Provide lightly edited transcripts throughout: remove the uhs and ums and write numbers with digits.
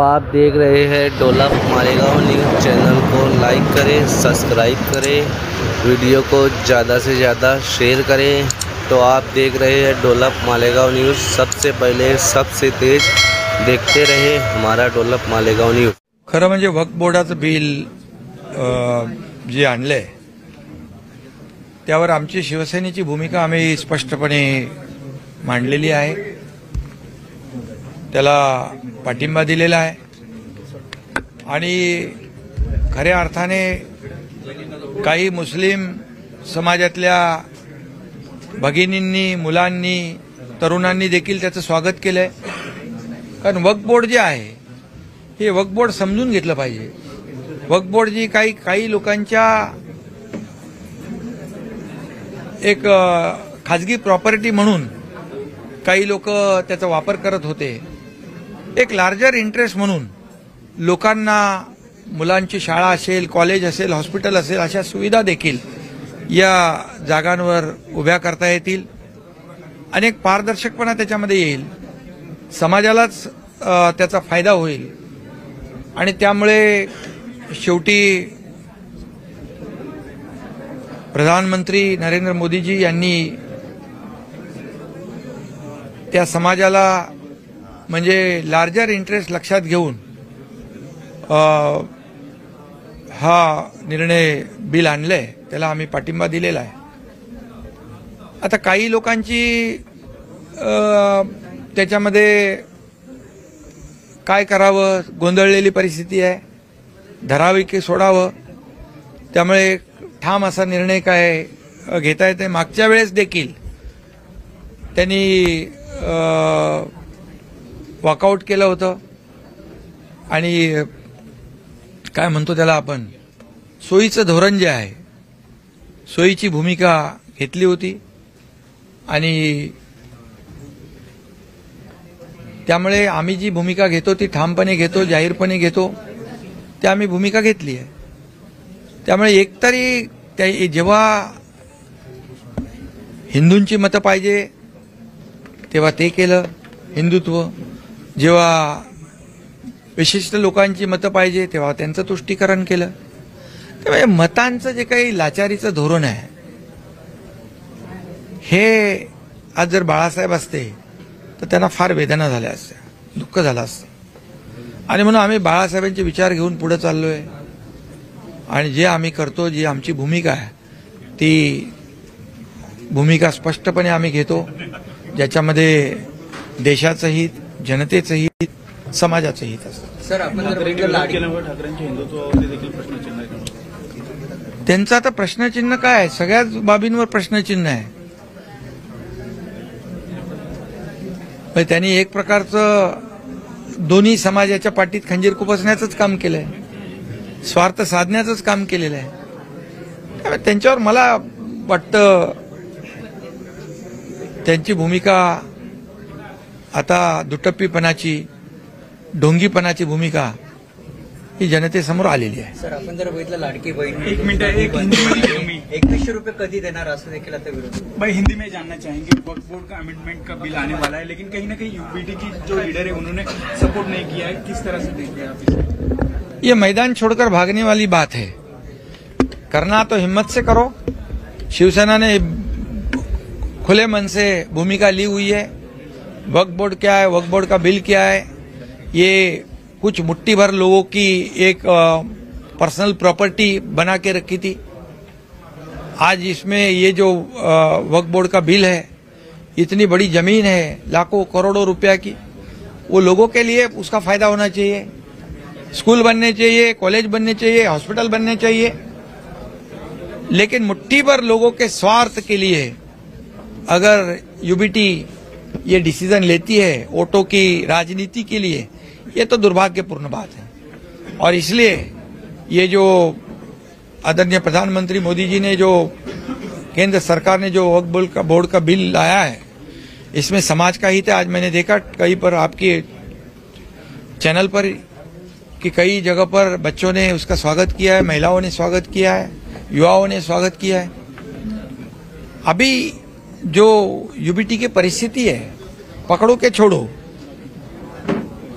आप देख रहे हैं डोला मालेगांव न्यूज़। चैनल को लाइक करें, सब्सक्राइब करें, वीडियो को ज़्यादा से ज़्यादा शेयर करें। तो आप देख रहे हैं डोला मालेगांव न्यूज़। सबसे पहले सबसे तेज देखते रहे हमारा डोला मालेगांव न्यूज़। खरं म्हणजे वक्फ बोर्डाचं बिल जे आणलंय त्यावर आमची शिवसेनेची भूमिका आम्ही स्पष्टपणे मांडलेली आहे, त्याला पाठिंबा दिलेला आहे आणि खऱ्या अर्थाने काही मुस्लिम समाजातल्या भगिनींनी, मुलांनी, तरुणांनी देखील त्याचं स्वागत केलंय। कारण वक्फ बोर्ड जे आहे हे वक्फ बोर्ड समजून घेतलं पाहिजे। वक्फ बोर्ड जी काही लोकांच्या एक खाजगी प्रॉपर्टी म्हणून काही लोक त्याचा वापर करत होते, एक लार्जर इंटरेस्ट म्हणून लोकांना मुलांची शाळा असेल, कॉलेज असेल, हॉस्पिटल असेल अशा सुविधा देखील या जागांवर उभ्या करता येतील। अनेक पारदर्शकपणा त्याच्यामध्ये येईल, समाजालाच त्याचा फायदा होईल आणि त्यामुळे शेवटी प्रधानमंत्री नरेंद्र मोदीजी यांनी त्या समाजाला म्हणजे लार्जर इंटरेस्ट लक्षात घेऊन हा निर्णय बिल आणलाय, त्याला आम्ही पाठिंबा दिलेला आहे। आता काही लोकांची त्याच्यामध्ये काय करावं गोंधळलेली परिस्थिती आहे, धरावी की सोडावं, त्यामुळे ठाम असा निर्णय काय घेता येते। मागच्या वेळेस देखील त्यांनी वॉकआउट केलं होतं आणि काय म्हणतो त्याला आपण सोयीचं धोरण जे आहे, सोयीची भूमिका घेतली होती आणि त्यामुळे आम्ही जी भूमिका घेतो ती ठामपणे घेतो, जाहीरपणे घेतो, ती आम्ही भूमिका घेतली आहे। त्यामुळे एकतरी जेव्हा हिंदूंची मतं पाहिजे तेव्हा ते केलं हिंदुत्व, जेव्हा विशिष्ट लोकांची मतं पाहिजे तेव्हा त्यांचं तुष्टीकरण केलं। त्यामुळे मतांचं जे काही लाचारीचं धोरण आहे हे आज जर बाळासाहेब असते तर त्यांना फार वेदना झाल्या असत्या, दुःख झालं असतं आणि म्हणून आम्ही बाळासाहेबांचे विचार घेऊन पुढे चाललोय आणि जे आम्ही करतो, जी आमची भूमिका आहे ती भूमिका स्पष्टपणे आम्ही घेतो, ज्याच्यामध्ये देशाचं हित, जनतेचं हित, समाजाचं हित असतं। सर, आपण ठाकरेंच्या हिंदुत्वावरती देखील प्रश्नचिन्ह आहे, त्यांचं आता प्रश्नचिन्ह काय आहे? सगळ्याच बाबींवर प्रश्नचिन्ह आहे। त्यांनी एक प्रकारचं दोन्ही समाजाच्या पाठीत खंजीर खुपसण्याचंच काम केलंय, स्वार्थ साधण्याचंच काम केलेलं आहे। त्यामुळे त्यांच्यावर मला वाटतं त्यांची भूमिका आता दुटप्पीपणाची, ढोंगीपणाची भूमिका ही जनतेसमोर आलेली आहे। सर, आपण जर बघितलं लाडकी बहन 2100 रुपये कधी देणार असं देखील आता विरोध। भाई हिंदी में जानना चाहेंगे, वक्फ बोर्ड का अमेंडमेंट का बिल आने वाला है लेकिन कहीं ना कहीं यूपीटी की जो लीडर है उन्होंने सपोर्ट नहीं किया है, किस तरह से देखते हैं आप इसे? ये मैदान छोड़कर भागने वाली बात है, करना तो हिम्मत से करो। शिवसेना ने खुले मन से भूमिका ली हुई है। वक्फ बोर्ड क्या है, वक्फ बोर्ड का बिल क्या है, ये कुछ मुट्ठी भर लोगों की एक पर्सनल प्रॉपर्टी बना के रखी थी। आज इसमें ये जो वक्फ बोर्ड का बिल है, इतनी बड़ी जमीन है, लाखों करोड़ों रुपया की, वो लोगों के लिए उसका फायदा होना चाहिए। स्कूल बनने चाहिए, कॉलेज बनने चाहिए, हॉस्पिटल बनने चाहिए, लेकिन मुट्ठी भर लोगों के स्वार्थ के लिए अगर यूबीटी ये डिसीजन लेती है वोटों की राजनीति के लिए, ये तो दुर्भाग्यपूर्ण बात है। और इसलिए ये जो आदरणीय प्रधानमंत्री मोदी जी ने जो केंद्र सरकार ने जो वक्फ बोर्ड का बिल लाया है, इसमें समाज का हित है। आज मैंने देखा कहीं पर आपके चैनल पर कि कई जगह पर बच्चों ने उसका स्वागत किया है, महिलाओं ने स्वागत किया है, युवाओं ने स्वागत किया है। अभी जो यूबीटी की परिस्थिति है, पकड़ो के छोड़ो,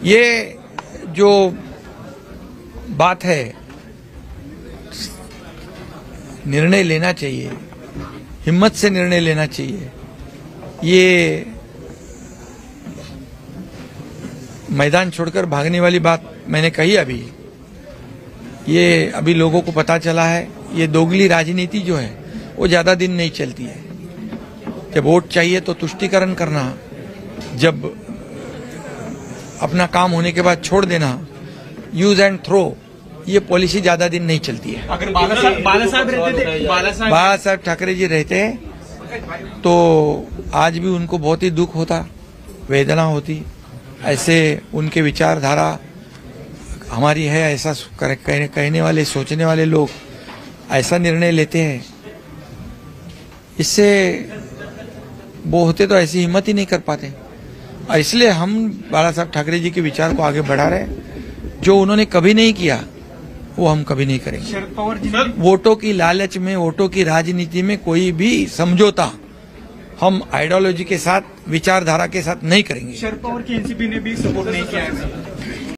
ये जो बात है, निर्णय लेना चाहिए, हिम्मत से निर्णय लेना चाहिए। ये मैदान छोड़कर भागने वाली बात मैंने कही अभी, ये अभी लोगों को पता चला है। ये दोगली राजनीति जो है वो ज्यादा दिन नहीं चलती है। जब वोट चाहिए तो तुष्टीकरण करना, जब अपना काम होने के बाद छोड़ देना, यूज एंड थ्रो, ये पॉलिसी ज्यादा दिन नहीं चलती है। अगर बाला साहब ठाकरे जी रहते तो आज भी उनको बहुत ही दुख होता, वेदना होती। ऐसे उनके विचारधारा हमारी है, ऐसा कहने वाले, सोचने वाले लोग ऐसा निर्णय लेते हैं, इससे वो होते तो ऐसी हिम्मत ही नहीं कर पाते। और इसलिए हम बाला साहब ठाकरे जी के विचार को आगे बढ़ा रहे हैं। जो उन्होंने कभी नहीं किया वो हम कभी नहीं करेंगे। शरद पवार जी वोटों की लालच में, वोटों की राजनीति में कोई भी समझौता हम आइडियोलॉजी के साथ, विचारधारा के साथ नहीं करेंगे। शरद पवार की एनसीपी ने भी सपोर्ट नहीं किया है।